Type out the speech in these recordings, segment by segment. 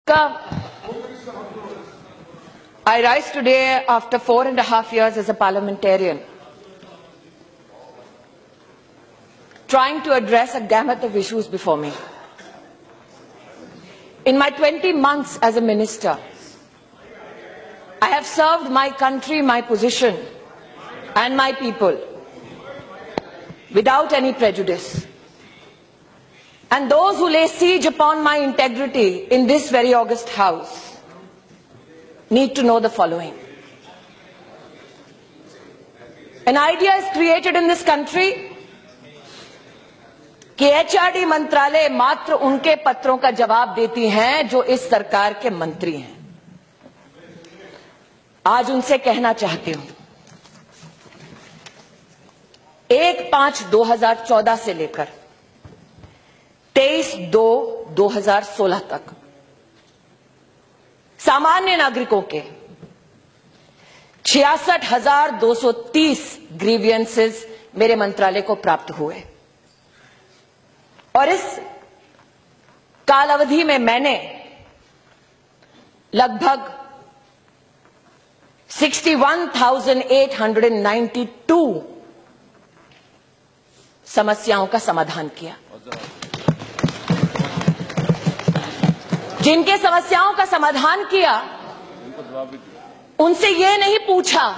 I rise today after 4.5 years as a parliamentarian, trying to address a gamut of issues before me. In my 20 months as a minister, I have served my country, my position, and my people without any prejudice. And those who lay siege upon my integrity in this very august house need to know the following. An idea is created in this country कि HRD मंत्रालय मात्र उनके पत्रों का जवाब देती हैं जो इस सरकार के मंत्री हैं। आज उनसे कहना चाहती हूं, 1/5/2014 से लेकर 23/2/2016 तक सामान्य नागरिकों के 66,230 ग्रीवियंसेस मेरे मंत्रालय को प्राप्त हुए और इस कालावधि में मैंने लगभग 61,892 समस्याओं का समाधान किया। जिनके समस्याओं का समाधान किया उनसे यह नहीं पूछा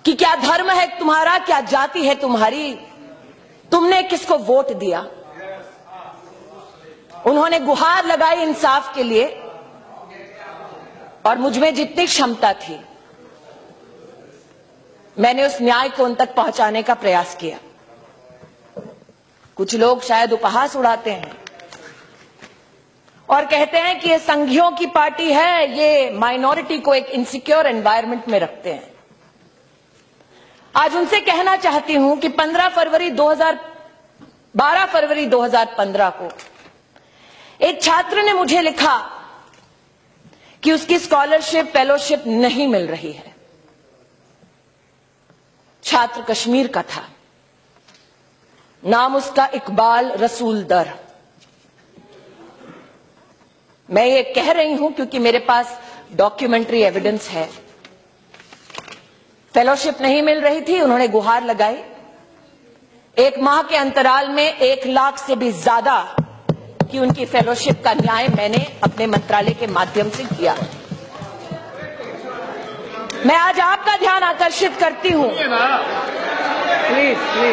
कि क्या धर्म है तुम्हारा, क्या जाति है तुम्हारी, तुमने किसको वोट दिया। उन्होंने गुहार लगाई इंसाफ के लिए और मुझमें जितनी क्षमता थी मैंने उस न्याय को उन तक पहुंचाने का प्रयास किया। कुछ लोग शायद उपहास उड़ाते हैं और कहते हैं कि ये संघियों की पार्टी है, ये माइनॉरिटी को एक इनसिक्योर एनवायरनमेंट में रखते हैं। आज उनसे कहना चाहती हूं कि 12 फरवरी 2015 को एक छात्र ने मुझे लिखा कि उसकी स्कॉलरशिप फेलोशिप नहीं मिल रही है। छात्र कश्मीर का था, नाम उसका इकबाल रसूल दर। मैं ये कह रही हूं क्योंकि मेरे पास डॉक्यूमेंट्री एविडेंस है। फेलोशिप नहीं मिल रही थी, उन्होंने गुहार लगाई। 1 माह के अंतराल में 1 लाख से भी ज्यादा की उनकी फेलोशिप का न्याय मैंने अपने मंत्रालय के माध्यम से किया। मैं आज आपका ध्यान आकर्षित करती हूं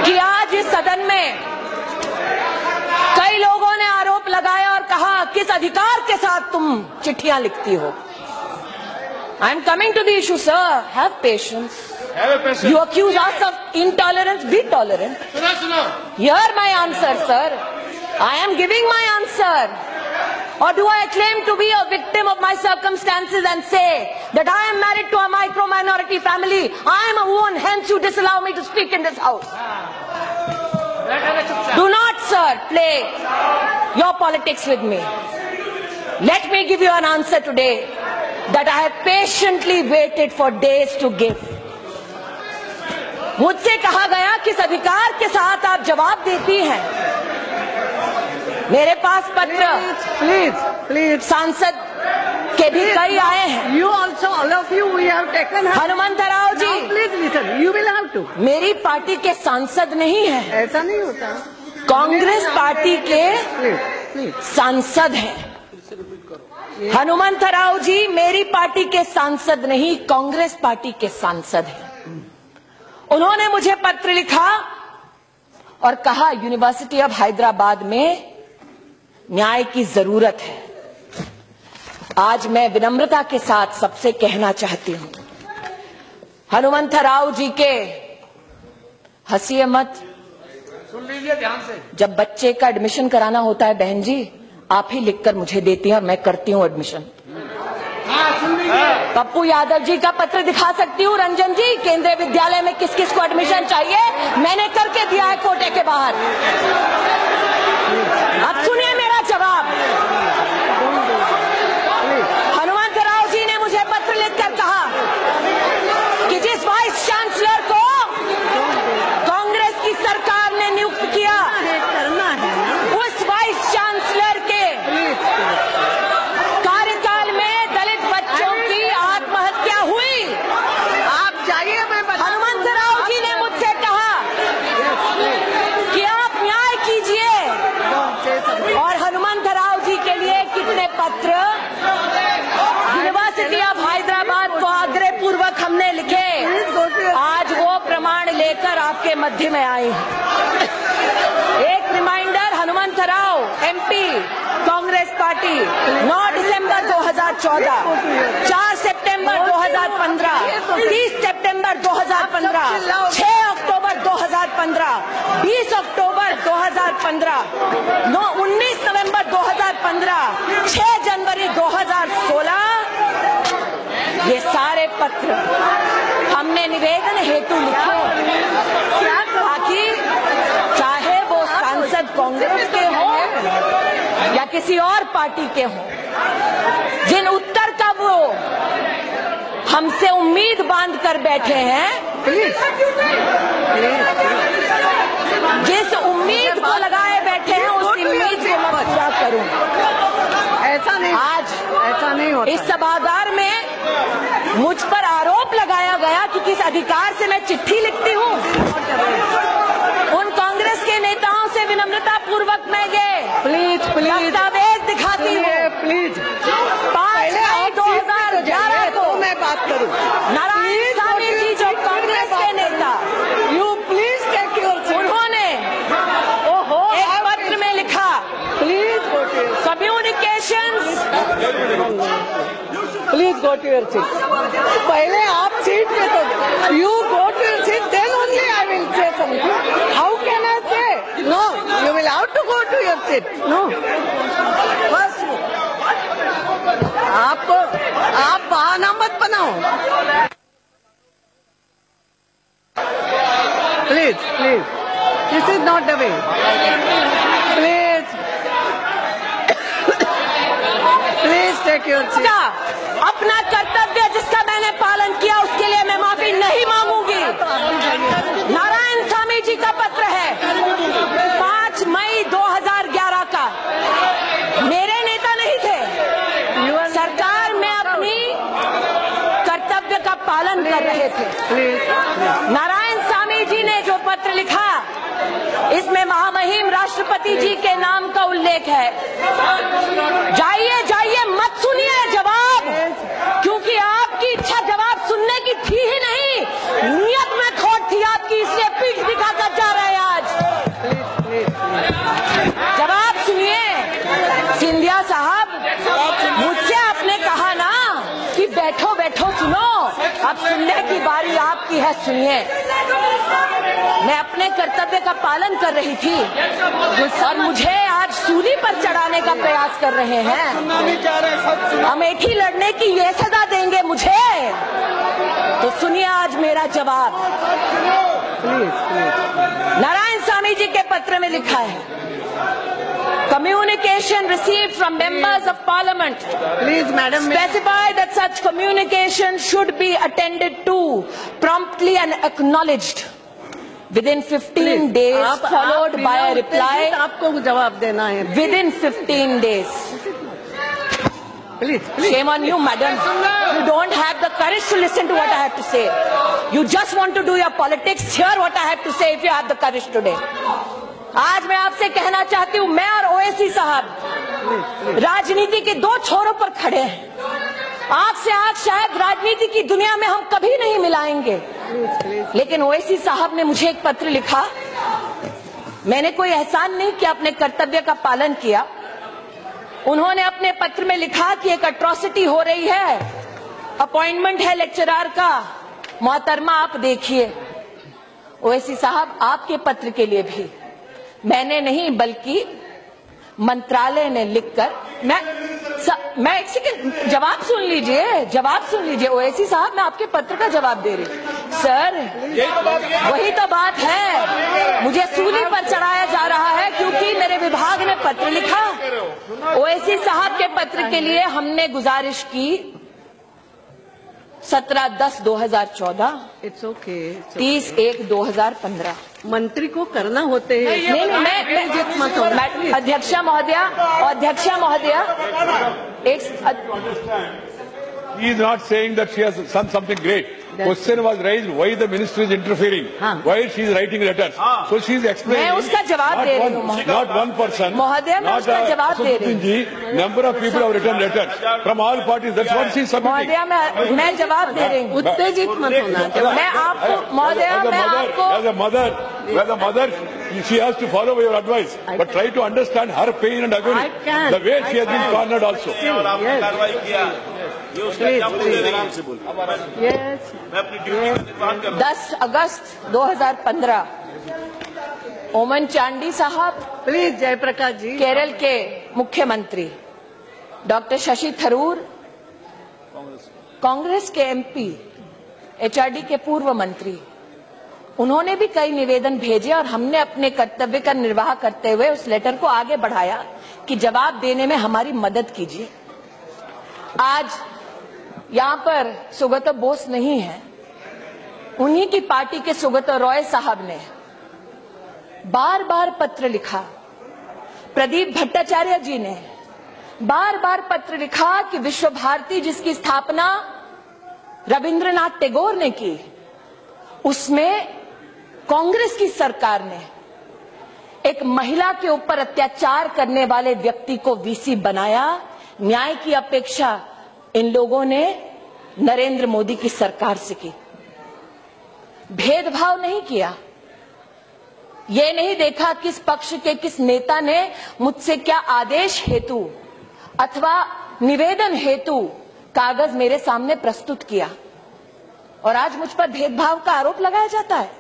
कि आज इस सदन में कई लोगों ने आरोप लगाया और कहा किस अधिकार के साथ तुम चिट्ठियां लिखती हो। I am coming to the issue sir, have patience. You accuse us of intolerance, be tolerant. Hear my answer, sir. I am giving my answer. Or do I claim to be a victim of my circumstances and say that I am married to a micro-minority family? I am a woman, hence you disallow me to speak in this house. Do not, sir, play your politics with me. Let me give you an answer today that I have patiently waited for days to give. मुझसे कहा गया किस अधिकार के साथ आप जवाब देती हैं। मेरे पास पत्र प्लीज सांसद के भी कई आए हैं। You also, all of you, we have taken. Hanumantharao ji, please listen. You will have to. मेरी पार्टी के सांसद नहीं है, ऐसा नहीं होता। कांग्रेस पार्टी के सांसद हैं। हनुमंतराव जी मेरी पार्टी के सांसद नहीं, कांग्रेस पार्टी के सांसद हैं। उन्होंने मुझे पत्र लिखा और कहा यूनिवर्सिटी ऑफ हैदराबाद में न्याय की जरूरत है। आज मैं विनम्रता के साथ सबसे कहना चाहती हूं, हनुमंतराव जी के हंसिए मत, सुन लीजिए ध्यान से। जब बच्चे का एडमिशन कराना होता है बहन जी, आप ही लिखकर मुझे देती हैं और मैं करती हूं एडमिशन। पप्पू यादव जी का पत्र दिखा सकती हूँ, रंजन जी, केंद्रीय विद्यालय में किस किस को एडमिशन चाहिए मैंने करके दिया है कोटे के बाहर। अब सुनिए मेरा जवाब। हनुमंतराव जी ने मुझे पत्र लिखकर कहा कि जिस वाइस चांसलर को कांग्रेस की सरकार ने नियुक्त किया, उस वाइस चांसलर के मध्य में आई हूँ। एक reminder, Hanumantharao MP Congress party 9 दिसंबर 2014, 4 सितंबर 2015, 30 सितंबर 2015, 6 अक्टूबर 2015, 20 अक्टूबर 2015, 19 नवंबर 2015, 6 जनवरी 2016, ये सारे पत्र हमने निवेदन हेतु लिखे ताकि चाहे वो सांसद कांग्रेस के हों या किसी और पार्टी के हों, जिन उत्तर का वो हमसे उम्मीद बांध कर बैठे हैं, जिस उम्मीद को लगाए बैठे हैं उस उम्मीद को मैं पूरा करूं। ऐसा नहीं, आज ऐसा नहीं होता। इस सभागार में मुझ पर आरोप लगाया गया कि किस अधिकार से मैं चिट्ठी लिखती हूँ। उन कांग्रेस के नेताओं से विनम्रता पूर्वक मैं प्लीज दस्तावेज दिखाती हूँ। प्लीज 5 मई 2011 को मैं बात करूँ। नारायण स्वामी जी जो कांग्रेस के नेता, यू प्लीज टेक योर, उन्होंने एक पत्र में लिखा, please communications, please go to your seat. पहले आप सीट पे तो you go to your seat, then only I will say something. How can I say no? You will how to go to your seat. No, बस आप बहाना मत बनाओ। Please please, this is not the way. Please please take your seat. अपना कर्तव्य जिसका मैंने पालन किया उसके लिए मैं माफी नहीं मांगूंगी। नारायण स्वामी जी का पत्र है 5 मई 2011 का, मेरे नेता नहीं थे। सरकार में अपनी कर्तव्य का पालन कर रहे थे। नारायण स्वामी जी ने जो पत्र लिखा, इसमें महामहिम राष्ट्रपति जी के नाम का उल्लेख है। जाइए जाइए, मत सुनिए जवाब, क्योंकि आपकी इच्छा जवाब सुनने की थी ही नहीं, नियत में खोट थी आपकी, इसलिए पीठ दिखाकर जा रहे हैं आज। जवाब सुनिए। सिंधिया साहब, मुझसे आपने कहा ना कि बैठो बैठो सुनो, अब सुनने की बारी आपकी है, सुनिए। मैं अपने कर्तव्य का पालन कर रही थी और मुझे आज सूली पर चढ़ाने का प्रयास कर रहे हैं। अमेठी लड़ने की ये सजा देंगे मुझे, तो सुनिए आज मेरा जवाब। नारायण स्वामी जी के पत्र में लिखा है, communication received from members of parliament, please madam, specify that such communication should be attended to promptly and acknowledged within 15 days, followed by a reply। आपको जवाब देना है within 15 days। Please, Shame on you, madam. You don't have the courage to listen to what I have to say. You just want to do your politics. Hear what I have to say if you have the courage today. आज मैं आपसे कहना चाहती हूँ, मैं और ओवैसी साहब राजनीति के दो छोरों पर खड़े हैं। आग से आग शायद राजनीति की दुनिया में हम कभी नहीं मिलाएंगे, लेकिन ओवैसी साहब ने मुझे एक पत्र लिखा। मैंने कोई एहसान नहीं किया, अपने कर्तव्य का पालन किया। उन्होंने अपने पत्र में लिखा कि एक अट्रॉसिटी हो रही है, अपॉइंटमेंट है लेक्चरर का, मोहतरमा आप देखिए। ओवैसी साहब, आपके पत्र के लिए भी मैंने नहीं बल्कि मंत्रालय ने लिखकर, मैं एक सेकंड, जवाब सुन लीजिए ओवैसी साहब, मैं आपके पत्र का जवाब दे रही हूँ। सर, वही तो बात है, मुझे सूली पर चढ़ाया जा रहा है क्योंकि मेरे विभाग ने पत्र लिखा। ओवैसी साहब के पत्र के लिए हमने गुजारिश की 17/10/2014, इट्स ओके, 30/1/2015। मंत्री को करना होते हैं। नहीं, अध्यक्षा महोदया, He is not saying that she has done something great. question was raised, why the minister is interfering, why she is writing letters. So she is explaining. मैं उसका जवाब दे रही हूँ Not one person. महोदय, मैं उसका जवाब दे रही हूँ. Number of people have written letters from all parties. That's what she is submitting. महोदय, मैं जवाब दे रही हूँ. उत्तेजित मत होना. मैं आपको महोदय, मैं आपको as a mother, she has to follow your advice, but try to understand her pain and agony. The way she has been cornered also. Yes. 10 अगस्त 2015 ओमन चांडी साहब, प्लीज जयप्रकाश जी, केरल के मुख्यमंत्री डॉक्टर शशि थरूर, कांग्रेस के एमपी, एचआरडी के पूर्व मंत्री, उन्होंने भी कई निवेदन भेजे और हमने अपने कर्तव्य का निर्वाह करते हुए उस लेटर को आगे बढ़ाया कि जवाब देने में हमारी मदद कीजिए। आज यहाँ पर सुगत बोस नहीं है, उन्हीं की पार्टी के सुगत रॉय साहब ने बार बार पत्र लिखा, प्रदीप भट्टाचार्य जी ने बार बार पत्र लिखा कि विश्व भारती जिसकी स्थापना रविंद्रनाथ टैगोर ने की, उसमें कांग्रेस की सरकार ने एक महिला के ऊपर अत्याचार करने वाले व्यक्ति को वीसी बनाया। न्याय की अपेक्षा इन लोगों ने नरेंद्र मोदी की सरकार से की। भेदभाव नहीं किया, ये नहीं देखा किस पक्ष के किस नेता ने मुझसे क्या आदेश हेतु अथवा निवेदन हेतु कागज मेरे सामने प्रस्तुत किया, और आज मुझ पर भेदभाव का आरोप लगाया जाता है।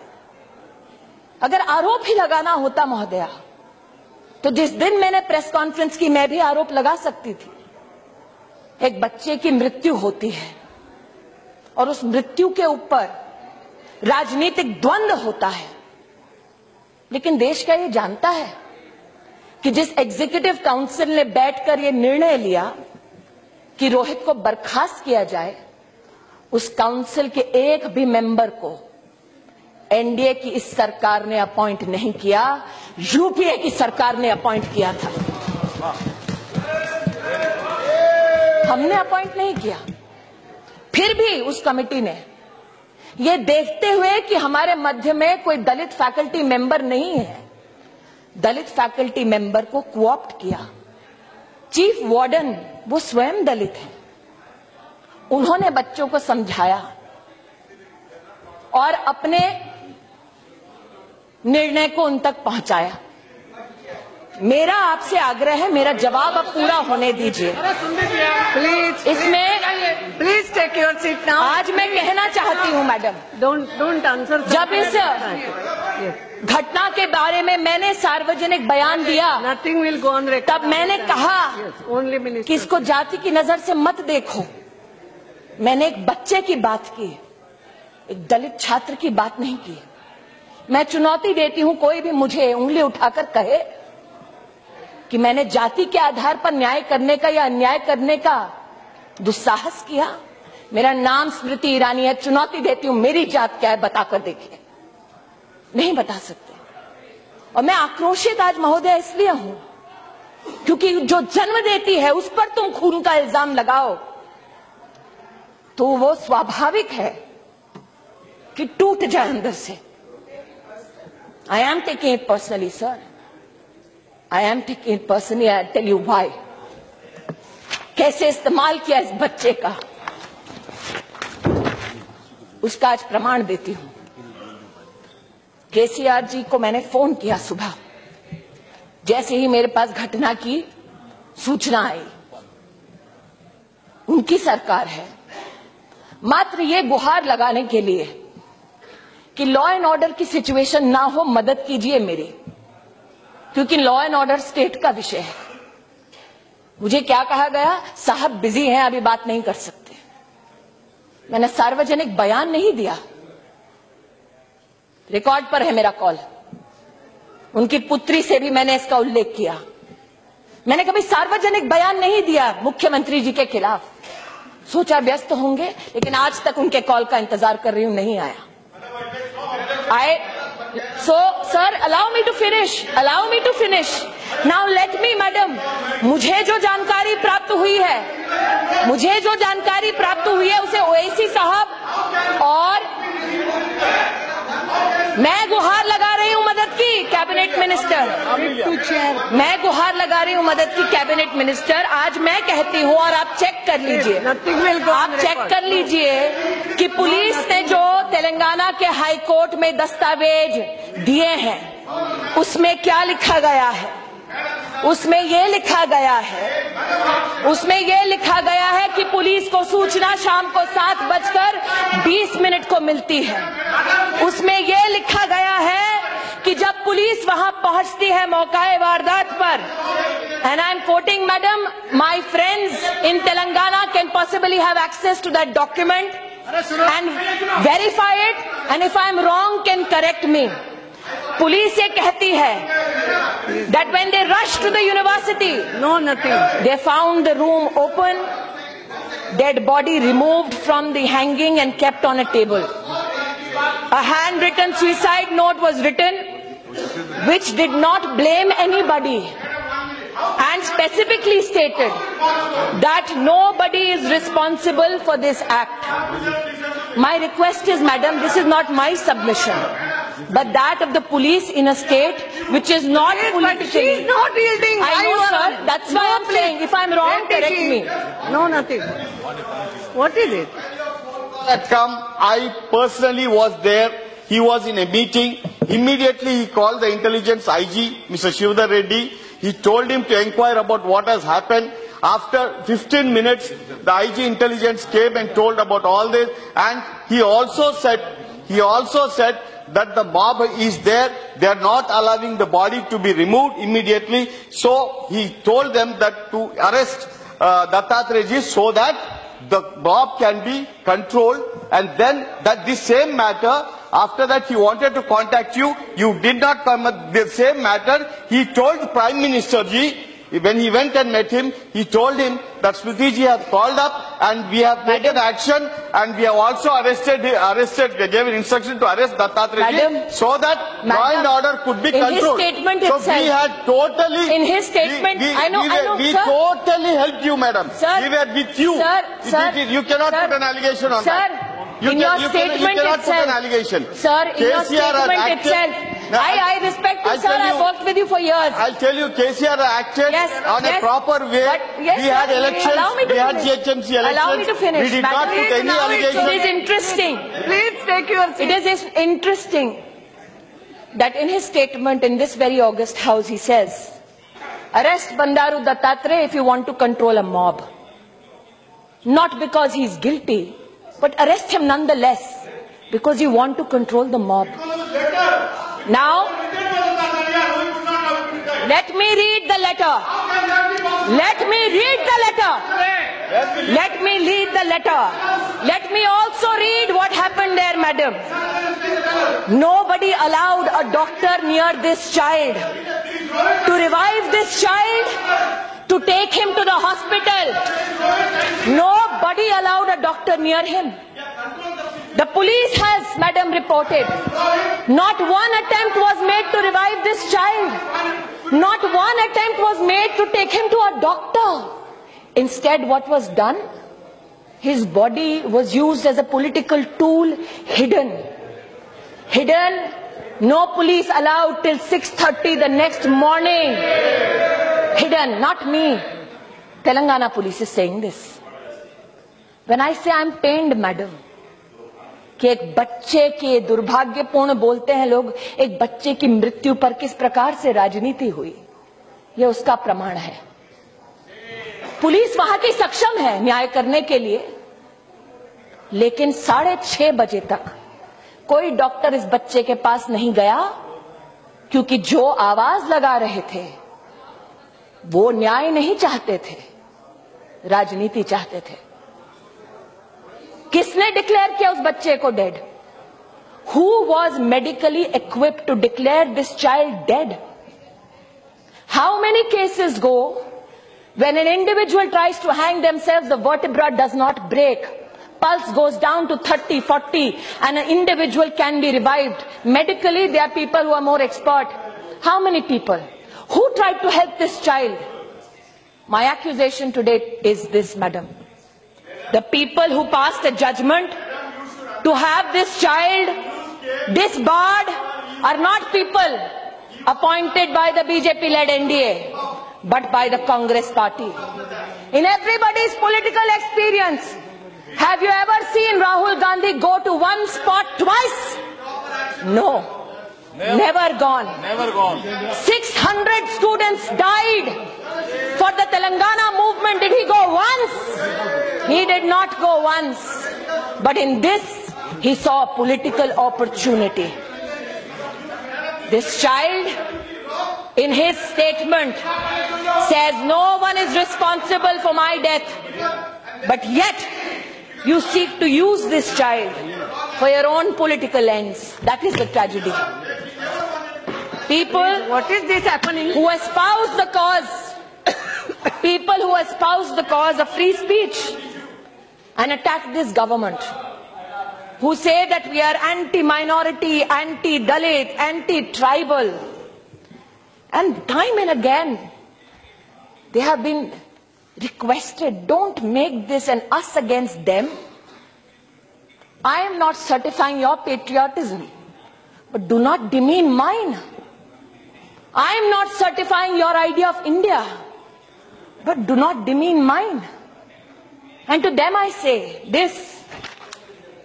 अगर आरोप ही लगाना होता महोदया, तो जिस दिन मैंने प्रेस कॉन्फ्रेंस की मैं भी आरोप लगा सकती थी। एक बच्चे की मृत्यु होती है और उस मृत्यु के ऊपर राजनीतिक द्वंद्व होता है, लेकिन देश का ये जानता है कि जिस एग्जीक्यूटिव काउंसिल ने बैठकर ये निर्णय लिया कि रोहित को बर्खास्त किया जाए, उस काउंसिल के एक भी मेंबर को एनडीए की इस सरकार ने अपॉइंट नहीं किया, यूपीए की सरकार ने अपॉइंट किया था। हमने अपॉइंट नहीं किया। फिर भी उस कमेटी ने ये देखते हुए कि हमारे मध्य में कोई दलित फैकल्टी मेंबर नहीं है, दलित फैकल्टी मेंबर को कोऑप्ट किया। चीफ वार्डन वो स्वयं दलित हैं, उन्होंने बच्चों को समझाया और अपने निर्णय को उन तक पहुंचाया। मेरा आपसे आग्रह है, मेरा जवाब अब पूरा होने दीजिए। प्लीज इसमें please take your seat now. आज मैं कहना चाहती हूं मैडम, डोंट आंसर। जब इस घटना के बारे में मैंने सार्वजनिक बयान दिया, nothing will go on record, तब मैंने कहा ओनली मिनिस्टर कि इसको जाति की नजर से मत देखो। मैंने एक बच्चे की बात की, एक दलित छात्र की बात नहीं की। मैं चुनौती देती हूं, कोई भी मुझे उंगली उठाकर कहे कि मैंने जाति के आधार पर न्याय करने का या अन्याय करने का दुस्साहस किया। मेरा नाम स्मृति ईरानी है, चुनौती देती हूं, मेरी जात क्या है बताकर देखिए। नहीं बता सकते। और मैं आक्रोशित आज महोदय इसलिए हूं क्योंकि जो जन्म देती है उस पर तुम खून का इल्जाम लगाओ तो वो स्वाभाविक है कि टूट जाए अंदर से। I am taking it personally sir, I am taking it personally. I tell you why. कैसे इस्तेमाल किया इस बच्चे का, उसका आज प्रमाण देती हूं। केसीआर जी को मैंने फोन किया सुबह, जैसे ही मेरे पास घटना की सूचना आई। उनकी सरकार है, मात्र ये गुहार लगाने के लिए कि लॉ एंड ऑर्डर की सिचुएशन ना हो, मदद कीजिए मेरी, क्योंकि लॉ एंड ऑर्डर स्टेट का विषय है। मुझे क्या कहा गया, साहब बिजी हैं, अभी बात नहीं कर सकते। मैंने सार्वजनिक बयान नहीं दिया, रिकॉर्ड पर है मेरा कॉल। उनकी पुत्री से भी मैंने इसका उल्लेख किया। मैंने कभी सार्वजनिक बयान नहीं दिया मुख्यमंत्री जी के खिलाफ, सोचा व्यस्त होंगे, लेकिन आज तक उनके कॉल का इंतजार कर रही हूं, नहीं आया। So, sir, allow me to finish. Now let me, madam, मुझे जो जानकारी प्राप्त हुई है उसे ओएसी साहब और मैं गुहार लगा रही हूँ मदद की कैबिनेट मिनिस्टर, मैं गुहार लगा रही हूँ मदद की कैबिनेट मिनिस्टर। आज मैं कहती हूँ और आप चेक कर लीजिए, आप चेक कर लीजिए कि पुलिस ने जो तेलंगाना के हाई कोर्ट में दस्तावेज दिए हैं उसमें क्या लिखा गया है। उसमें ये लिखा गया है कि पुलिस को सूचना शाम को 7:20 को मिलती है। उसमें ये लिखा गया है कि जब पुलिस वहां पहुंचती है मौकाए वारदात पर, and I am quoting, madam, my friends in Telangana can possibly have access to that document and verify it, and if I am wrong can correct me. Police ये कहती है that when they rushed to the university, they found the room open, dead body removed from the hanging and kept on a table. A handwritten suicide note was written which did not blame anybody and specifically stated that nobody is responsible for this act. My request is, madam, this is not my submission, but that of the police in a state which is not politically. She is not yielding. I know, sir. That's why I'm saying, if I'm wrong, correct me. No, nothing. What is it? Had come, I personally was there. He was in a meeting. Immediately he called the intelligence IG, Mr. Shivdar Reddy. He told him to inquire about what has happened. After 15 minutes, the IG intelligence came and told about all this. And he also said that the mob is there. They are not allowing the body to be removed immediately. So he told them that to arrest Dattatreya so that the mob can be controlled. And then that this same matter, after that he wanted to contact you. You did not come at the same matter. He told Prime Minister Ji, when he went and met him, he told him that Smriti Ji has called up and we have taken action and we have also they gave an instruction to arrest Dattatreya Ji so that law and order could be controlled. In his statement so itself, we had totally... In his statement, we totally helped you, madam. Sir, we were with you. You cannot put an allegation on that. In your statement itself, sir, in your statement itself, I respect you, sir. I worked with you for years. I'll tell you, KCR acted on a proper way. We had elections, we had GHMC elections. Allow me to finish. We did not put any allegations. It is interesting. Please take your seat. It is interesting that in his statement in this very august house, he says, arrest Bandaru Dattatreya if you want to control a mob. Not because he is guilty, but arrest him nonetheless because you want to control the mob. Now, let me read the letter. Let me read the letter. Let me read the letter. Let me also read what happened there, madam. Nobody allowed a doctor near this child to revive this child, to take him to the hospital. Nobody allowed a doctor near him. The police has, madam, reported, not one attempt was made to revive this child. Not one attempt was made to take him to a doctor. Instead, what was done? His body was used as a political tool, hidden. Hidden. No police allowed till 6:30 the next morning. Hidden, not me. Telangana police is saying this. When I say I'm pained, madam, कि एक बच्चे के दुर्भाग्यपूर्ण बोलते हैं लोग, एक बच्चे की मृत्यु पर किस प्रकार से राजनीति हुई, यह उसका प्रमाण है। पुलिस वहां की सक्षम है न्याय करने के लिए, लेकिन 6:30 बजे तक कोई डॉक्टर इस बच्चे के पास नहीं गया, क्योंकि जो आवाज लगा रहे थे वो न्याय नहीं चाहते थे, राजनीति चाहते थे। किसने डिक्लेयर किया उस बच्चे को dead? Who was medically equipped to declare this child dead? How many cases go when an individual tries to hang themselves, the vertebra does not break, pulse goes down to 30, 40, and an individual can be revived. Medically, there are people who are more expert. How many people? Who tried to help this child? My accusation today is this, madam. The people who passed a judgment to have this child disbarred are not people appointed by the BJP-led NDA, but by the Congress party. In everybody's political experience, have you ever seen Rahul Gandhi go to one spot twice? No. Never gone. Never gone. 600 students died for the Telangana movement. Did he go once? He did not go once. But in this, he saw a political opportunity. This child, in his statement, says no one is responsible for my death. But yet, you seek to use this child for your own political ends. That is the tragedy. People, What is this happening? who espouse the cause, people who espouse the cause of free speech and attack this government, who say that we are anti-minority, anti-Dalit, anti-tribal, and time and again they have been requested, don't make this an us against them. I am not certifying your patriotism, but do not demean mine. I am not certifying your idea of India, but do not demean mine. And to them I say, this,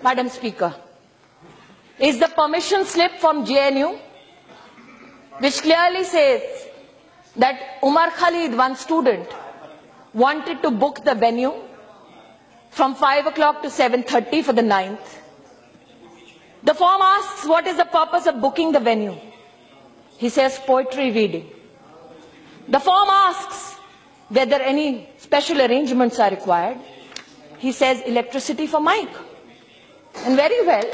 Madam Speaker, is the permission slip from JNU, which clearly says that Umar Khalid, one student, wanted to book the venue from 5 o'clock to 7:30 for the 9th. The form asks, what is the purpose of booking the venue? He says poetry reading. The form asks whether any special arrangements are required. He says electricity for mic. And very well,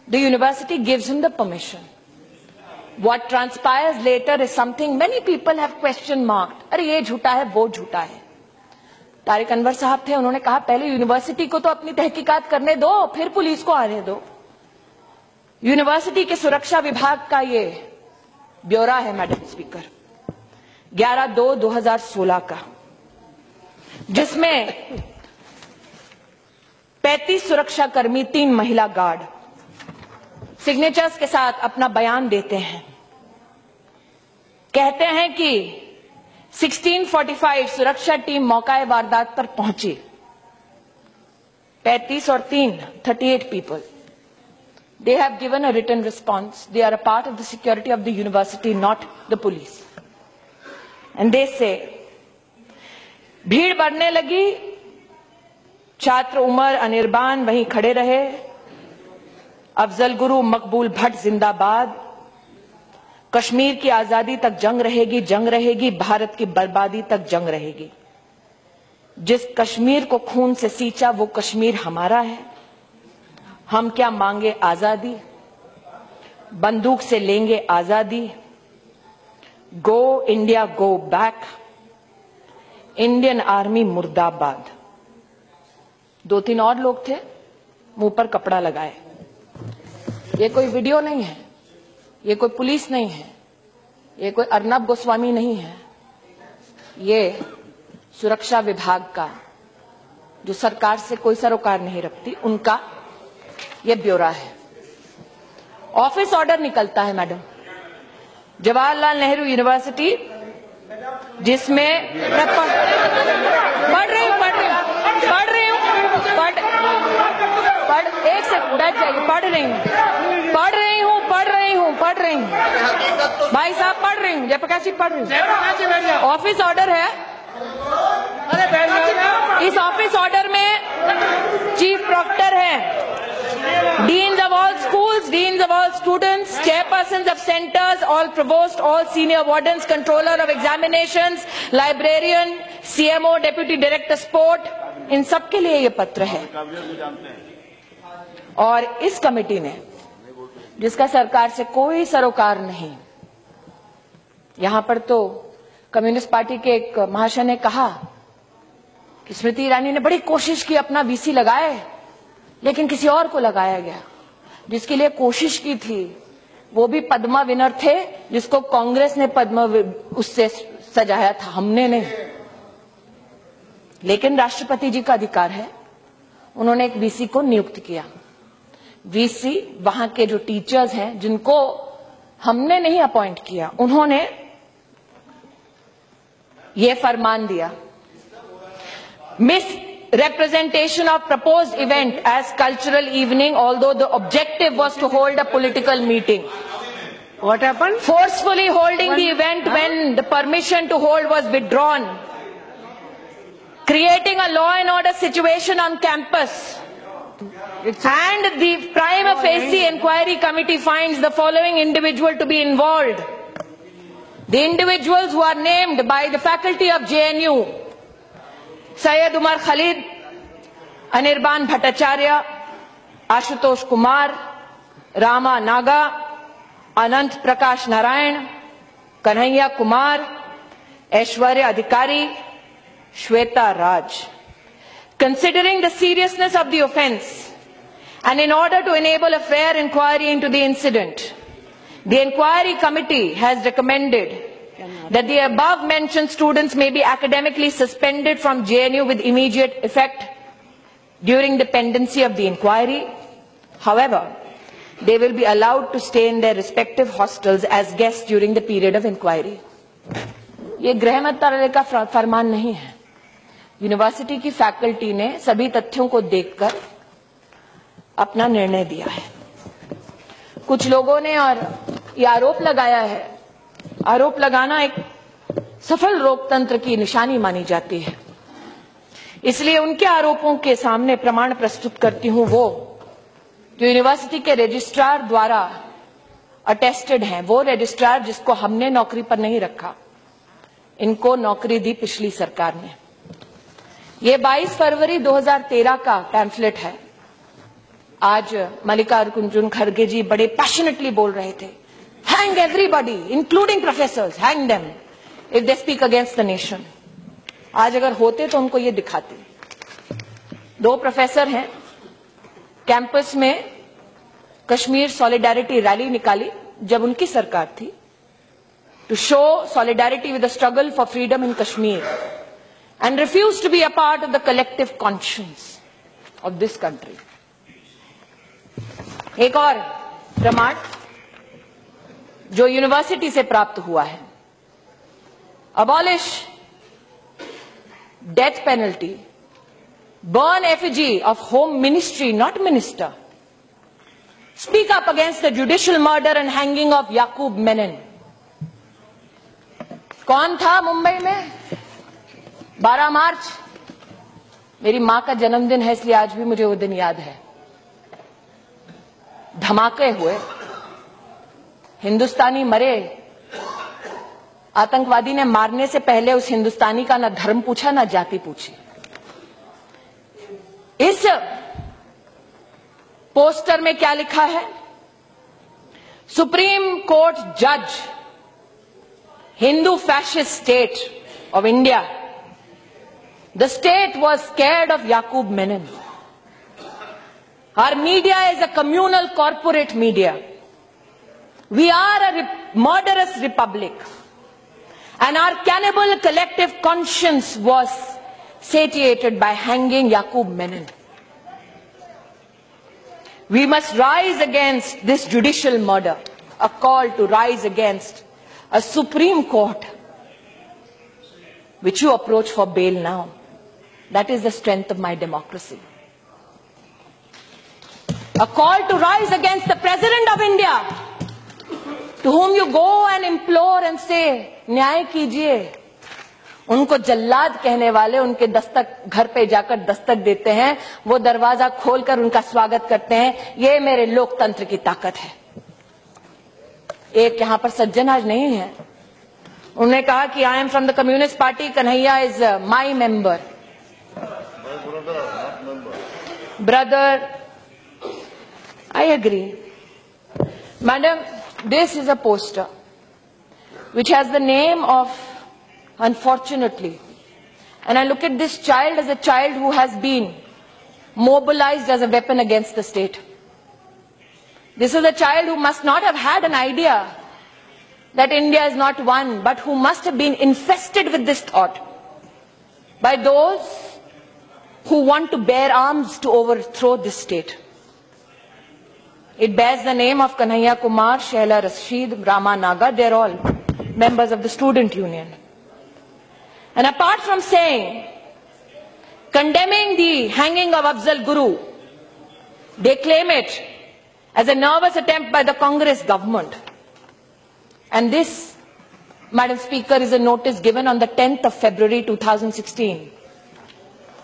the university gives him the permission. What transpires later is something many people have question marked. अरे ये झूठा है, वो झूठा है. तारिक अनवर साहब थे, उन्होंने कहा पहले यूनिवर्सिटी को तो अपनी तहकीकात करने दो, फिर पुलिस को आने दो. यूनिवर्सिटी के सुरक्षा विभाग का ये ब्यौरा है मैडम स्पीकर, 11/2/2016 का, जिसमें 35 सुरक्षाकर्मी, 3 महिला गार्ड सिग्नेचर्स के साथ अपना बयान देते हैं. कहते हैं कि 16:45 सुरक्षा टीम मौकाए वारदात पर पहुंची. 35 और 3, 38 people. They have given a written response. They are a part of the security of the university, not the police. And they say, भीड़ बढ़ने लगी, छात्र उमर अनिर्बान वहीं खड़े रहे, अफजल गुरु मकबूल भट्ट जिंदाबाद, कश्मीर की आजादी तक जंग रहेगी, जंग रहेगी, भारत की बर्बादी तक जंग रहेगी. जिस कश्मीर को खून से सींचा वो कश्मीर हमारा है. हम क्या मांगे आजादी, बंदूक से लेंगे आजादी. Go India go back, Indian army मुर्दाबाद. 2-3 और लोग थे, मुंह पर कपड़ा लगाए. ये कोई वीडियो नहीं है, ये कोई पुलिस नहीं है, ये कोई अर्नब गोस्वामी नहीं है. ये सुरक्षा विभाग का, जो सरकार से कोई सरोकार नहीं रखती, उनका ये ब्यौरा है. ऑफिस ऑर्डर निकलता है मैडम, जवाहरलाल नेहरू यूनिवर्सिटी, जिसमें मैं पढ़ रही हूं एक सेकंड बैठ जाइए. पढ़ रही हूं भाई साहब, पढ़ रही हूं. जयप्रकाश जी पढ़ रही हूं. ऑफिस ऑर्डर है. इस ऑफिस ऑर्डर में चीफ प्रोक्टर है, deans of all schools, deans of all students, chairpersons of centers, all provost, all senior wardens, controller of examinations, librarian, CMO, deputy director sport, इन सब के लिए ये पत्र है. और इस कमेटी ने, जिसका सरकार से कोई सरोकार नहीं, यहां पर तो कम्युनिस्ट पार्टी के एक महाशय ने कहा कि स्मृति ईरानी ने बड़ी कोशिश की, अपना वीसी लगाए, लेकिन किसी और को लगाया गया. जिसके लिए कोशिश की थी वो भी पद्मा विनर थे, जिसको कांग्रेस ने पद्मा उससे सजाया था, हमने नहीं. लेकिन राष्ट्रपति जी का अधिकार है, उन्होंने एक वीसी को नियुक्त किया. वीसी, वहां के जो टीचर्स हैं जिनको हमने नहीं अपॉइंट किया, उन्होंने ये फरमान दिया, misrepresentation of proposed event as cultural evening, although the objective was to hold a political meeting. What happened? Forcefully holding the event when the permission to hold was withdrawn. Creating a law and order situation on campus. And the prima facie inquiry committee finds the following individual to be involved. The individuals who are named by the faculty of JNU: Syed Umar Khalid, Anirban Bhattacharya, Ashutosh Kumar, Rama Naga, Anant Prakash Narayan, Kanhaiya Kumar, Aishwarya Adhikari, Shweta Raj. Considering the seriousness of the offence and in order to enable a fair inquiry into the incident, the inquiry committee has recommended that the above mentioned students may be academically suspended from JNU with immediate effect during the pendency of the inquiry. However, they will be allowed to stay in their respective hostels as guests during the period of inquiry. ये गृह मंत्रालय का फरमान नहीं है। University की faculty ने सभी तथ्यों को देखकर अपना निर्णय दिया है। कुछ लोगों ने और ये आरोप लगाया है, आरोप लगाना एक सफल लोकतंत्र की निशानी मानी जाती है, इसलिए उनके आरोपों के सामने प्रमाण प्रस्तुत करती हूं वो जो यूनिवर्सिटी के रजिस्ट्रार द्वारा अटेस्टेड हैं, वो रजिस्ट्रार जिसको हमने नौकरी पर नहीं रखा, इनको नौकरी दी पिछली सरकार ने। ये 22 फरवरी 2013 का पैम्फलेट है। आज मल्लिकार्जुन खड़गे जी बड़े पैशनेटली बोल रहे थे, hang everybody including professors, hang them if they speak against the nation. आज अगर होते तो उनको ये दिखाते। 2 प्रोफेसर हैं, कैंपस में कश्मीर सॉलिडारिटी रैली निकाली जब उनकी सरकार थी, to show solidarity with the struggle for freedom in Kashmir and refused to be a part of the collective conscience of this country. एक और प्रमाण जो यूनिवर्सिटी से प्राप्त हुआ है, abolish death penalty, burn effigy of home ministry, not minister, speak up against the judicial murder and hanging of Yaqub Menon. कौन था मुंबई में? 12 मार्च मेरी मां का जन्मदिन है, इसलिए आज भी मुझे वो दिन याद है। धमाके हुए, हिंदुस्तानी मरे। आतंकवादी ने मारने से पहले उस हिंदुस्तानी का ना धर्म पूछा ना जाति पूछी। इस पोस्टर में क्या लिखा है? सुप्रीम कोर्ट जज, Hindu fascist state of India. The state was scared of Yaqub Menon. Our media is a communal corporate media. We are a murderous republic. And our cannibal collective conscience was satiated by hanging Yaqub Menon. We must rise against this judicial murder, a call to rise against a Supreme Court, which you approach for bail now. That is the strength of my democracy. A call to rise against the President of India, to whom you go and implore and say, न्याय कीजिए। उनको जल्लाद कहने वाले उनके दस्तक घर पे जाकर दस्तक देते हैं, वो दरवाजा खोलकर उनका स्वागत करते हैं। ये मेरे लोकतंत्र की ताकत है। एक यहां पर सज्जन आज नहीं है, उन्होंने कहा कि I am from the communist party, Kanhaiya is my member. Brother, I agree. Madam, this is a poster which has the name of, unfortunately, and I look at this child as a child who has been mobilized as a weapon against the state. This is a child who must not have had an idea that India is not one, but who must have been infested with this thought by those who want to bear arms to overthrow this state. It bears the name of Kanhaiya Kumar, Shehla Rashid, Rama Naga. They're all members of the student union. And apart from condemning the hanging of Afzal Guru, they claim it as a nervous attempt by the Congress government. And this, Madam Speaker, is a notice given on the 10th of February 2016.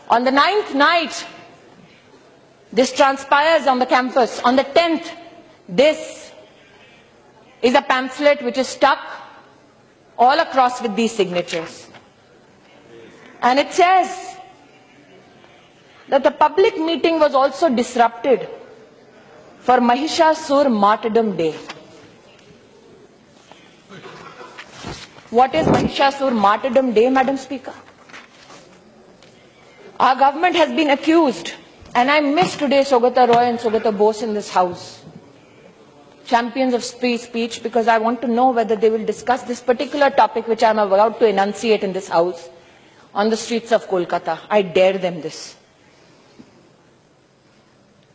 On the 9th night, this transpires on the campus. On the 10th, this is a pamphlet which is stuck all across with these signatures. And it says that the public meeting was also disrupted for Mahishasur Martyrdom Day. What is Mahishasur Martyrdom Day, Madam Speaker? Our government has been accused, and I miss today Saugata Roy and Saugata Bose in this house, champions of free speech, because I want to know whether they will discuss this particular topic which I am about to enunciate in this house on the streets of Kolkata. I dare them this.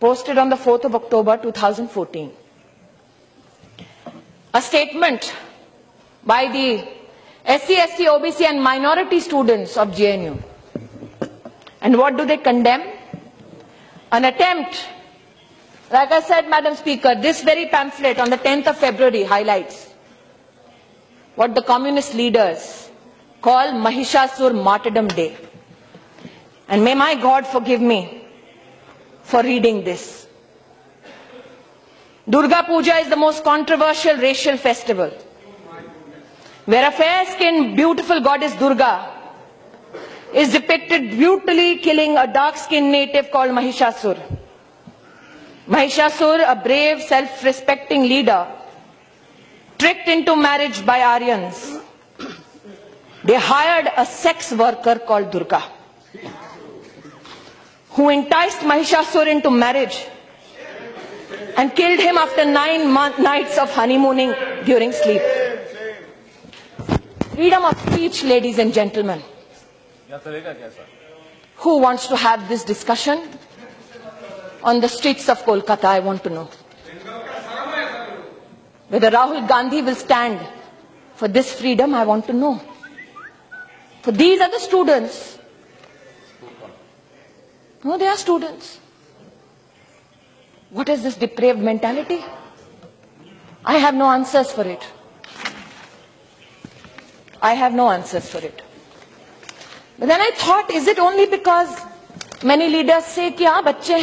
Posted on the 4th of October 2014. A statement by the SC, ST, OBC and minority students of JNU. And what do they condemn? An attempt, like I said, Madam Speaker, this very pamphlet on the 10th of February highlights what the communist leaders call Mahishasur Martyrdom Day. And may my God forgive me for reading this. Durga Puja is the most controversial racial festival, where a fair-skinned, beautiful goddess Durga is depicted brutally killing a dark-skinned native called Mahishasur. Mahishasur, a brave, self-respecting leader, tricked into marriage by Aryans. They hired a sex worker called Durga, who enticed Mahishasur into marriage and killed him after 9 nights of honeymooning during sleep. Freedom of speech, ladies and gentlemen. Who wants to have this discussion on the streets of Kolkata? I want to know. Whether Rahul Gandhi will stand for this freedom, I want to know. For these are the students. No, they are students. What is this depraved mentality? I have no answers for it. I have no answers for it. But then I thought, is it only because many leaders say कि हाँ बच्चे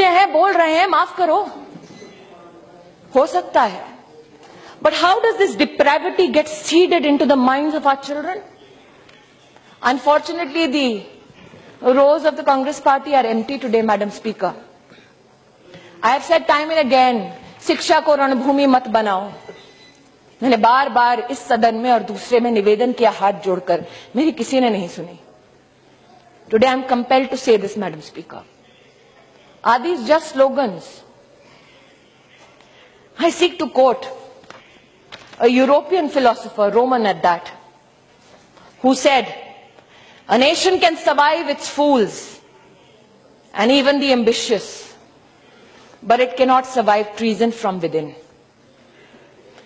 हैं बोल रहे हैं माफ करो, हो सकता है. But how does this depravity get seeded into the minds of our children? Unfortunately, the rows of the Congress party are empty today, Madam Speaker. I have said time and again, शिक्षा को रणभूमि मत बनाओ. मैंने बार बार इस सदन में और दूसरे में निवेदन किया हाथ जोड़कर, मेरी किसी ने नहीं सुनी. Today I am compelled to say this, Madam Speaker. Are these just slogans? I seek to quote a European philosopher, Roman at that, who said, a nation can survive its fools and even the ambitious, but it cannot survive treason from within.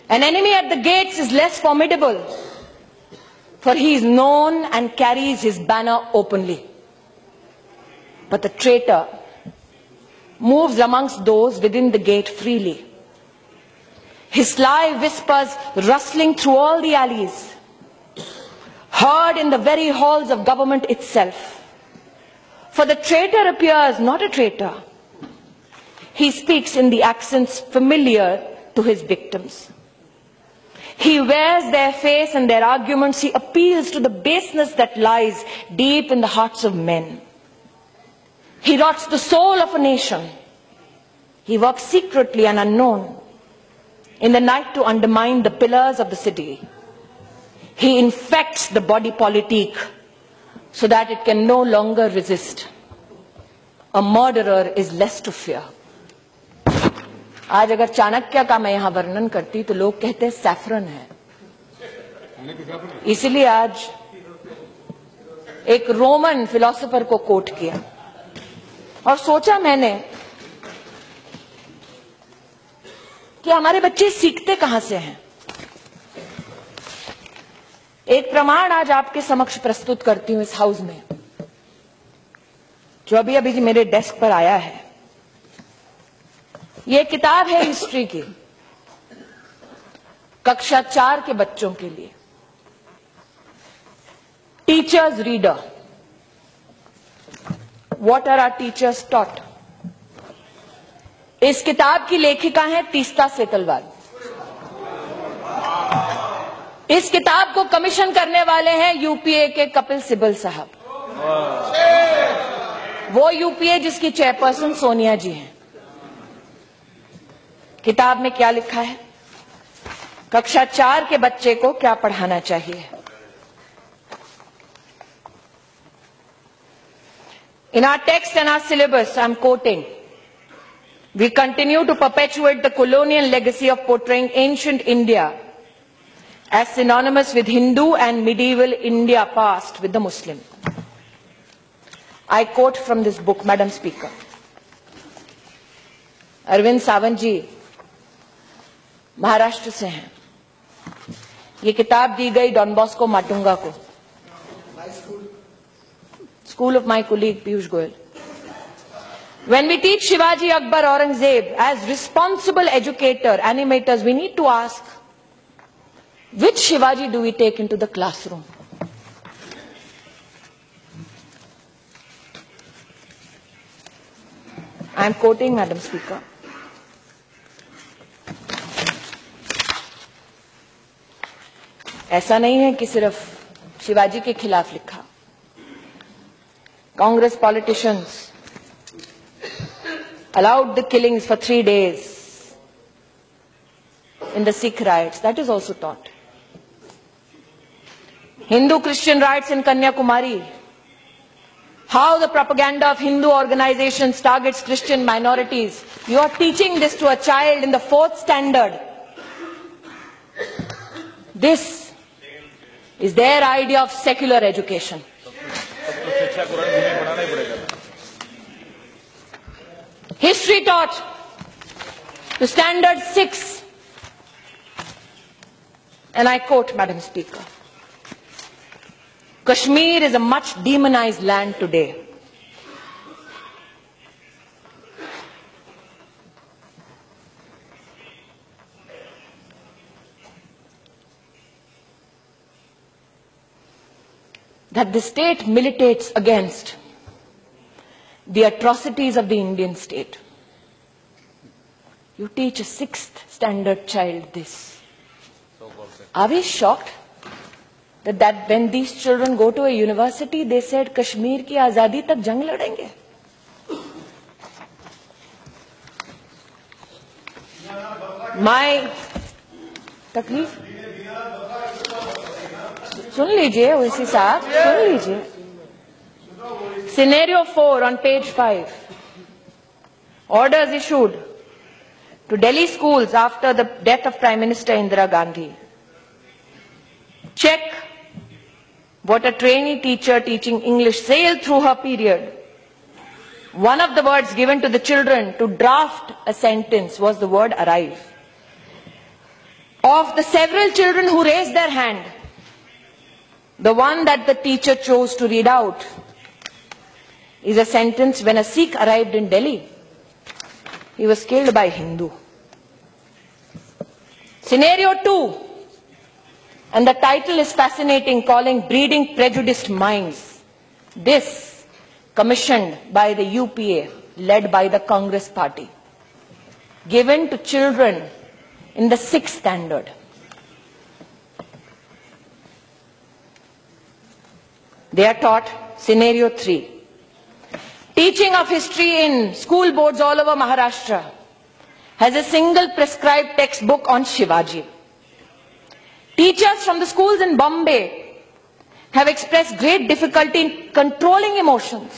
An enemy at the gates is less formidable, for he is known and carries his banner openly. But the traitor moves amongst those within the gate freely. His sly whispers rustling through all the alleys, heard in the very halls of government itself. For the traitor appears not a traitor. He speaks in the accents familiar to his victims. He wears their face and their arguments. He appeals to the baseness that lies deep in the hearts of men. He rots the soul of a nation. He works secretly and unknown in the night to undermine the pillars of the city. He infects the body politic so that it can no longer resist. A murderer is less to fear. आज अगर चाणक्य का मैं यहाँ वर्णन करती तो लोग कहते हैं सैफरन है. इसलिए आज एक रोमन फिलोसोफर को कोट किया और सोचा मैंने कि हमारे बच्चे सीखते कहां से हैं। एक प्रमाण आज आपके समक्ष प्रस्तुत करती हूं इस हाउस में, जो अभी अभी मेरे डेस्क पर आया है। यह किताब है हिस्ट्री की, कक्षा 4 के बच्चों के लिए, teachers reader, what are our teachers taught. इस किताब की लेखिका है तीस्ता सेतलवाल। इस किताब को कमीशन करने वाले हैं यूपीए के कपिल सिब्बल साहब, वो यूपीए जिसकी चेयरपर्सन सोनिया जी हैं। किताब में क्या लिखा है, कक्षा 4 के बच्चे को क्या पढ़ाना चाहिए। In our text and our syllabus, I'm quoting, we continue to perpetuate the colonial legacy of portraying ancient India as synonymous with Hindu and medieval India past with the Muslim. I quote from this book, Madam Speaker. Arvind Sawant जी महाराष्ट्र से हैं। ये किताब दी गई don Bosco Matunga को, school of my colleague Piyush Goyal. When we teach Shivaji, Akbar, Aurangzeb as responsible educator, animators, we need to ask, which Shivaji do we take into the classroom? I am quoting, Madam Speaker. ऐसा नहीं है कि सिर्फ शिवाजी के खिलाफ लिखा। Congress politicians allowed the killings for 3 days in the Sikh riots. That is also taught. Hindu-Christian riots in Kanyakumari. How the propaganda of Hindu organizations targets Christian minorities. You are teaching this to a child in the 4th standard. This is their idea of secular education. History taught to standard 6, and I quote, Madam Speaker, Kashmir is a much demonized land today. That the state militates against the atrocities of the Indian state. You teach a 6th standard child this. Are we shocked that when these children go to a university, they said Kashmir ki azadi tak jang ladenge? My तकलीफ सुन लीजिए, ओवैसी साहब सुन लीजिए। Scenario 4 on page 5. Orders issued to Delhi schools after the death of Prime Minister Indira Gandhi. Check what a trainee teacher teaching English sailed through her period. One of the words given to the children to draft a sentence was the word arrive. Of the several children who raised their hand, the one that the teacher chose to read out is a sentence: when a Sikh arrived in Delhi, he was killed by Hindu. Scenario 2, and the title is fascinating, calling Breeding Prejudiced Minds. This commissioned by the UPA, led by the Congress party, given to children in the 6th standard. They are taught scenario 3. Teaching of history in school boards all over Maharashtra has a single prescribed textbook on Shivaji. Teachers from the schools in Bombay have expressed great difficulty in controlling emotions.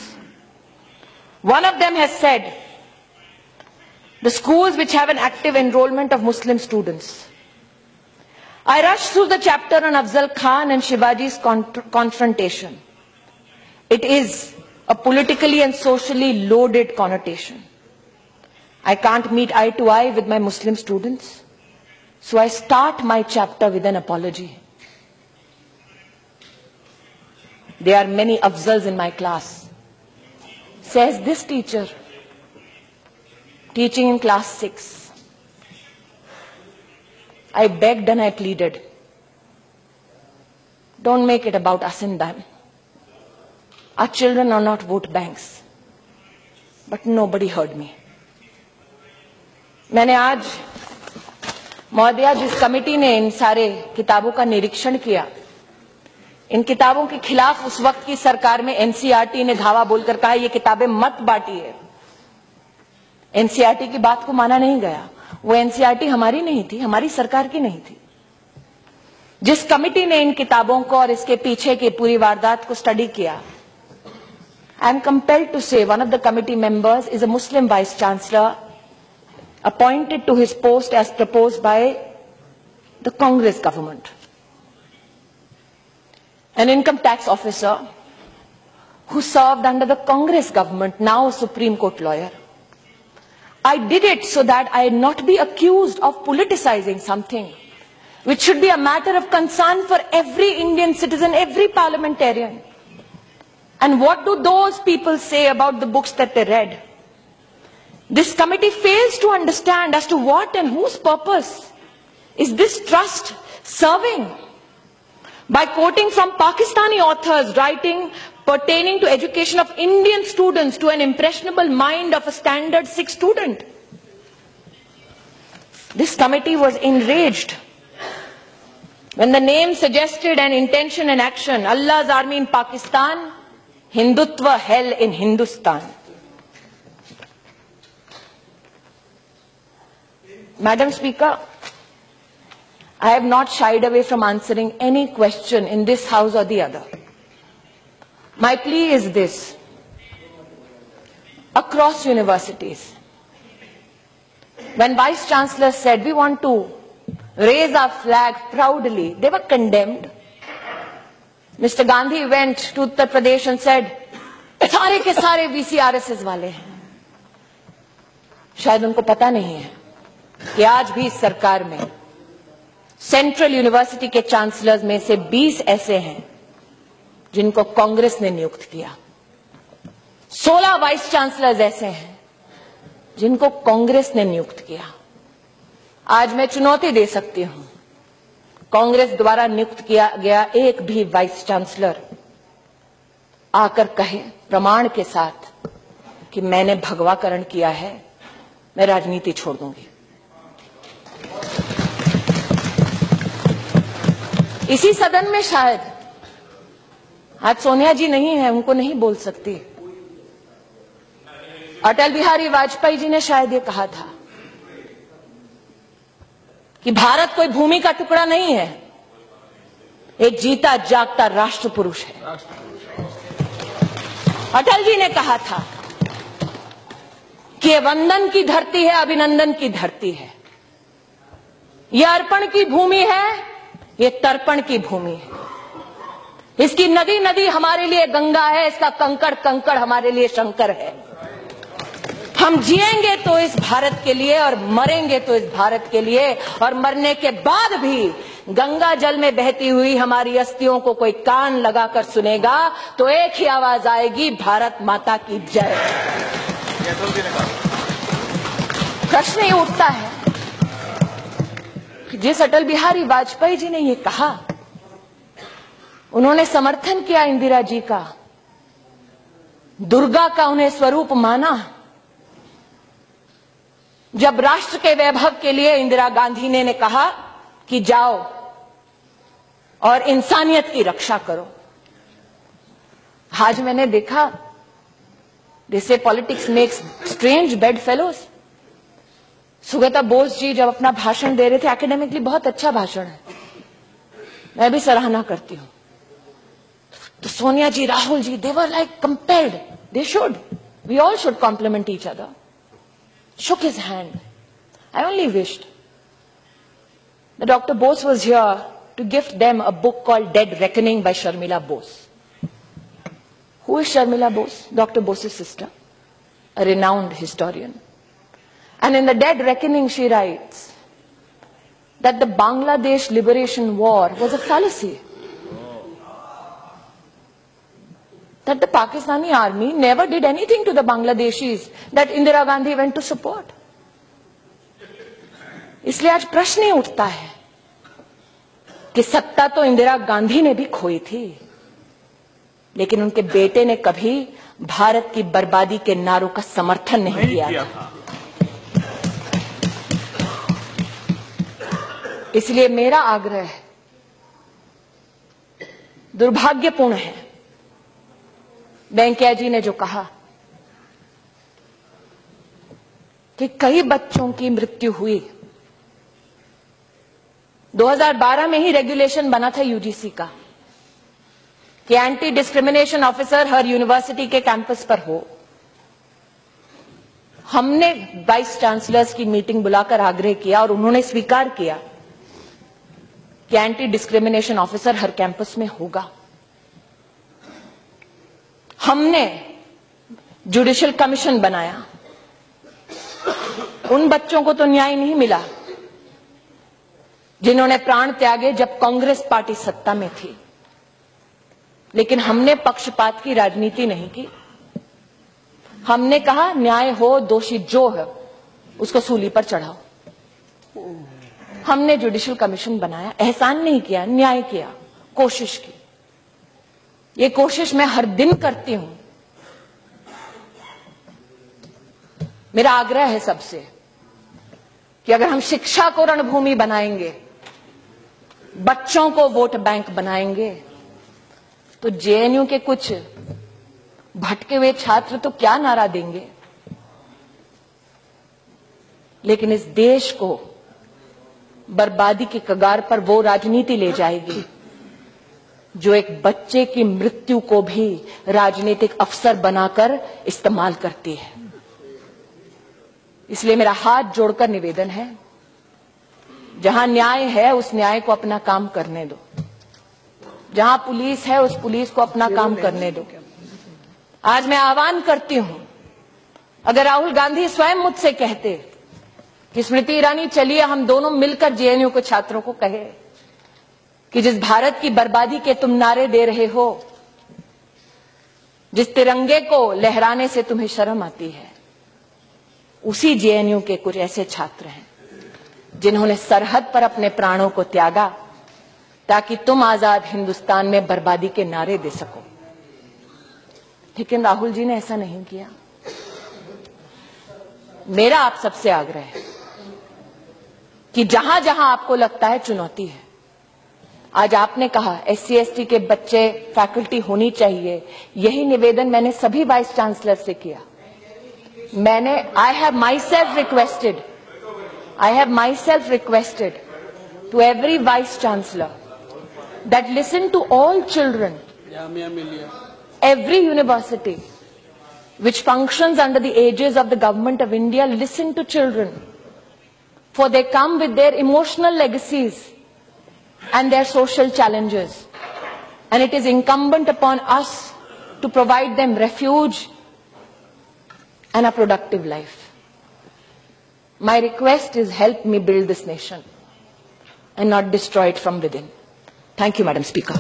One of them has said, the schools which have an active enrollment of Muslim students. I rushed through the chapter on Afzal Khan and Shivaji's confrontation. It is a politically and socially loaded connotation. I can't meet eye to eye with my Muslim students. So I start my chapter with an apology. There are many Afzals in my class. Says this teacher, teaching in class 6. I begged and I pleaded. Don't make it about us and them. Our children are not vote banks. But nobody heard me. मैंने आज महोदया जिस committee ने इन सारे किताबों का निरीक्षण किया, इन किताबों के खिलाफ उस वक्त की सरकार में एनसीईआरटी ने धावा बोलकर कहा ये किताबें मत बांटिए। एनसीईआरटी की बात को माना नहीं गया। वो एनसीईआरटी हमारी नहीं थी, हमारी सरकार की नहीं थी। जिस कमेटी ने इन किताबों को और इसके पीछे की पूरी वारदात को स्टडी किया, I am compelled to say one of the committee members is a Muslim Vice Chancellor appointed to his post as proposed by the Congress government. An income tax officer who served under the Congress government, now a Supreme Court lawyer. I did it so that I not be accused of politicizing something which should be a matter of concern for every Indian citizen, every parliamentarian. And what do those people say about the books that they read? This committee fails to understand as to what and whose purpose is this trust serving. By quoting from Pakistani authors writing pertaining to education of Indian students to an impressionable mind of a standard 6 student. This committee was enraged when the name suggested an intention and action, Allah's army in Pakistan, Hindutva hell in Hindustan. Madam Speaker, I have not shied away from answering any question in this house or the other. My plea is this. Across universities, when Vice Chancellor said we want to raise our flag proudly, they were condemned. Mr. Gandhi went to Uttar Pradesh and said, सारे के सारे VCRSS वाले हैं। शायद उनको पता नहीं है कि आज भी इस सरकार में सेंट्रल यूनिवर्सिटी के चांसलर्स में से 20 ऐसे हैं जिनको कांग्रेस ने नियुक्त किया। 16 वाइस चांसलर्स ऐसे हैं जिनको कांग्रेस ने नियुक्त किया। आज मैं चुनौती दे सकती हूं, कांग्रेस द्वारा नियुक्त किया गया एक भी वाइस चांसलर आकर कहे प्रमाण के साथ कि मैंने भगवाकरण किया है, मैं राजनीति छोड़ दूंगी। इसी सदन में शायद आज सोनिया जी नहीं है, उनको नहीं बोल सकती। अटल बिहारी वाजपेयी जी ने शायद ये कहा था कि भारत कोई भूमि का टुकड़ा नहीं है, एक जीता जागता राष्ट्र पुरुष है। अटल जी ने कहा था कि ये वंदन की धरती है, अभिनंदन की धरती है, ये अर्पण की भूमि है, ये तर्पण की भूमि है। इसकी नदी नदी हमारे लिए गंगा है, इसका कंकड़ कंकड़ हमारे लिए शंकर है। हम जिएंगे तो इस भारत के लिए और मरेंगे तो इस भारत के लिए, और मरने के बाद भी गंगा जल में बहती हुई हमारी अस्थियों को कोई कान लगाकर सुनेगा तो एक ही आवाज आएगी, भारत माता की जय। प्रश्न ये उठता है कि जिस अटल बिहारी वाजपेयी जी ने ये कहा, उन्होंने समर्थन किया इंदिरा जी का, दुर्गा का उन्हें स्वरूप माना। जब राष्ट्र के वैभव के लिए इंदिरा गांधी ने कहा कि जाओ और इंसानियत की रक्षा करो। आज मैंने देखा, they say politics makes strange bedfellows. Sugata Bose ji जब अपना भाषण दे रहे थे, एकेडमिकली बहुत अच्छा भाषण है, मैं भी सराहना करती हूं, तो सोनिया जी, Rahul ji, they were like compelled, they should, we all should compliment each other. Shook his hand. I only wished that Dr. Bose was here to gift them a book called Dead Reckoning by Sharmila Bose. Who is Sharmila Bose? Dr. Bose's sister, a renowned historian. And in the Dead Reckoning she writes that the Bangladesh Liberation War was a fallacy. That the Pakistani army never did anything to the Bangladeshis that Indira Gandhi went to support. इसलिए आज प्रश्न ही उठता है कि सत्ता तो इंदिरा गांधी ने भी खोई थी, लेकिन उनके बेटे ने कभी भारत की बर्बादी के नारों का समर्थन नहीं किया था। इसलिए मेरा आग्रह है, दुर्भाग्यपूर्ण है वेंकैया जी ने जो कहा कि कई बच्चों की मृत्यु हुई। 2012 में ही रेगुलेशन बना था यूजीसी का कि एंटी डिस्क्रिमिनेशन ऑफिसर हर यूनिवर्सिटी के कैंपस पर हो। हमने वाइस चांसलर्स की मीटिंग बुलाकर आग्रह किया और उन्होंने स्वीकार किया कि एंटी डिस्क्रिमिनेशन ऑफिसर हर कैंपस में होगा। हमने जुडिशियल कमीशन बनाया। उन बच्चों को तो न्याय नहीं मिला जिन्होंने प्राण त्यागे जब कांग्रेस पार्टी सत्ता में थी, लेकिन हमने पक्षपात की राजनीति नहीं की। हमने कहा न्याय हो, दोषी जो है उसको सूली पर चढ़ाओ। हमने जुडिशियल कमीशन बनाया, एहसान नहीं किया, न्याय किया, कोशिश की। ये कोशिश मैं हर दिन करती हूं। मेरा आग्रह है सबसे कि अगर हम शिक्षा को रणभूमि बनाएंगे, बच्चों को वोट बैंक बनाएंगे, तो जेएनयू के कुछ भटके हुए छात्र तो क्या नारा देंगे, लेकिन इस देश को बर्बादी के कगार पर वो राजनीति ले जाएगी जो एक बच्चे की मृत्यु को भी राजनीतिक अवसर बनाकर इस्तेमाल करती है। इसलिए मेरा हाथ जोड़कर निवेदन है, जहां न्याय है उस न्याय को अपना काम करने दो, जहां पुलिस है उस पुलिस को अपना काम करने दो। आज मैं आह्वान करती हूं, अगर राहुल गांधी स्वयं मुझसे कहते कि स्मृति ईरानी चलिए हम दोनों मिलकर जेएनयू के छात्रों को कहे कि जिस भारत की बर्बादी के तुम नारे दे रहे हो, जिस तिरंगे को लहराने से तुम्हें शर्म आती है, उसी जेएनयू के कुछ ऐसे छात्र हैं जिन्होंने सरहद पर अपने प्राणों को त्यागा ताकि तुम आजाद हिंदुस्तान में बर्बादी के नारे दे सको। लेकिन राहुल जी ने ऐसा नहीं किया। मेरा आप सबसे आग्रह है कि जहां जहां आपको लगता है चुनौती है, आज आपने कहा SC ST के बच्चे फैकल्टी होनी चाहिए, यही निवेदन मैंने सभी वाइस चांसलर से किया। I have myself requested to every vice chancellor that listen to all children, every university which functions under the aegis of the government of India, listen to children, for they come with their emotional legacies and their social challenges, and it is incumbent upon us to provide them refuge and a productive life. My request is, help me build this nation and not destroy it from within. Thank you, Madam Speaker.